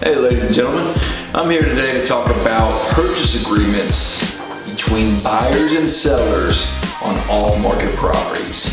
Hey ladies and gentlemen, I'm here today to talk about purchase agreements between buyers and sellers on off-market properties.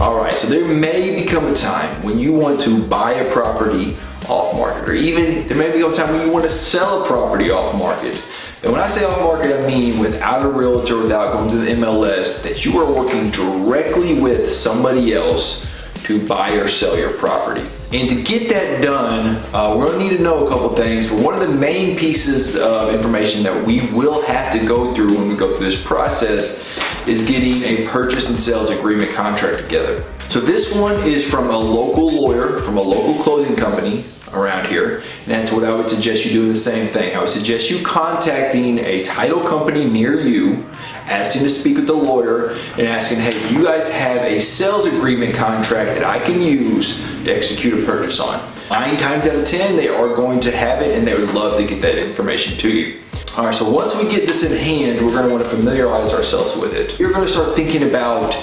Alright, so there may become a time when you want to buy a property off-market, or even there may become a time when you want to sell a property off-market. And when I say off-market, I mean without a realtor, without going to the MLS, that you are working directly with somebody else to buy or sell your property. And to get that done, we're going to need to know a couple things. But one of the main pieces of information that we will have to go through when we go through this process is getting a purchase and sales agreement contract together. So this one is from a local lawyer, from a local closing company around here. And that's what I would suggest you doing the same thing. I would suggest you contacting a title company near you, asking to speak with the lawyer and asking, hey, do you guys have a sales agreement contract that I can use to execute a purchase on? 9 times out of 10, they are going to have it and they would love to get that information to you. All right, so once we get this in hand, we're going to want to familiarize ourselves with it. You're going to start thinking about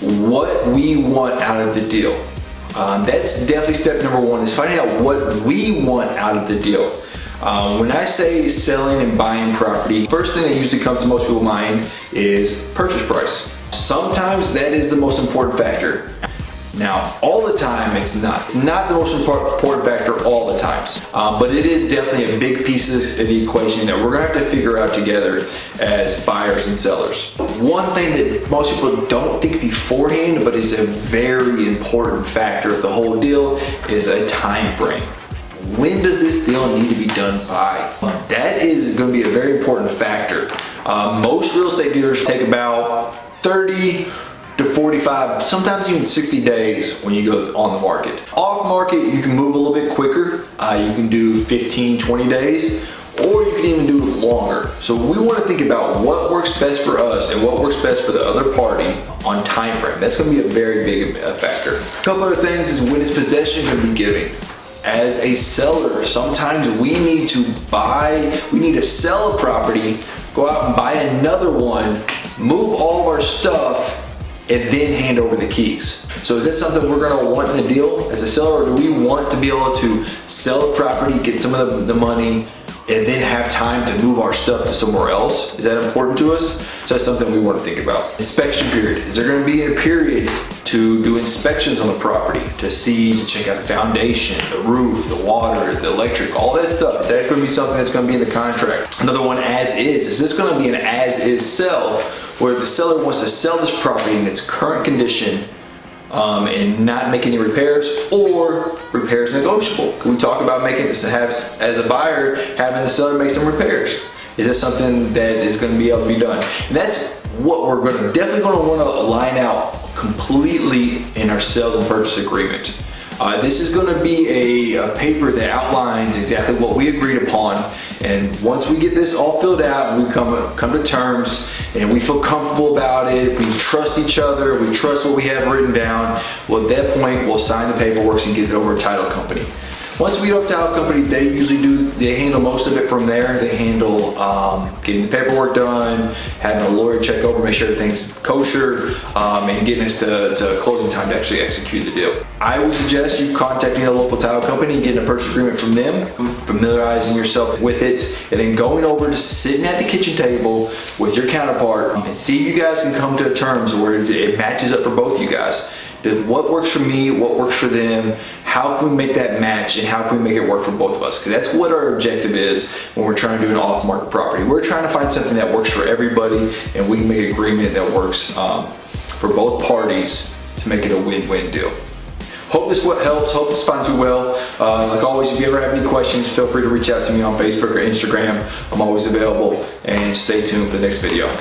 what we want out of the deal. That's definitely step number 1, is finding out what we want out of the deal. When I say selling and buying property, first thing that usually comes to most people's mind is purchase price. Sometimes that is the most important factor. Now, all the time it's not. It's not the most important factor all the times, but it is definitely a big piece of the equation that we're gonna have to figure out together as buyers and sellers. One thing that most people don't think beforehand, but is a very important factor of the whole deal, is a time frame. When does this deal need to be done by? That is going to be a very important factor. Most real estate dealers take about 30 to 45, sometimes even 60 days when you go on the market. Off market, you can move a little bit quicker. You can do 15, 20 days, or you can even do it longer. So we want to think about what works best for us and what works best for the other party on time frame. That's going to be a very big factor. A couple other things is, when is possession going to be given? As a seller, sometimes we need to sell a property, go out and buy another one, move all of our stuff, and then hand over the keys. So is that something we're gonna want in a deal as a seller, or do we want to be able to sell a property, get some of the money, and then have time to move our stuff to somewhere else? Is that important to us? So that's something we want to think about. Inspection period. Is there going to be a period to do inspections on the property, to check out the foundation, the roof, the water, the electric, all that stuff? Is that going to be something that's going to be in the contract? Another one, as is. Is this going to be an as is sell, where the seller wants to sell this property in its current condition and not make any repairs, or repairs negotiable? Can we talk about making this, as a buyer, having the seller make some repairs? Is that something that is going to be able to be done? And that's what we're definitely going to want to line out completely in our sales and purchase agreement. This is going to be a paper that outlines exactly what we agreed upon, and once we get this all filled out and we come to terms and we feel comfortable about it, we trust each other, we trust what we have written down, well, at that point we'll sign the paperwork and get it over to a title company. Once we get over to title company, they handle most of it from there. They handle getting the paperwork done, having a lawyer check over, make sure everything's kosher, and getting us to closing time to actually execute the deal. I would suggest you contacting a local title company, getting a purchase agreement from them, familiarizing yourself with it, and then going over to sitting at the kitchen table with your counterpart and see if you guys can come to terms where it matches up for both of you guys. What works for me, what works for them, how can we make that match, and how can we make it work for both of us? Because that's what our objective is when we're trying to do an off-market property. We're trying to find something that works for everybody, and we can make an agreement that works for both parties to make it a win-win deal. Hope this helps, hope this finds you well. Like always, if you ever have any questions, feel free to reach out to me on Facebook or Instagram. I'm always available, and stay tuned for the next video.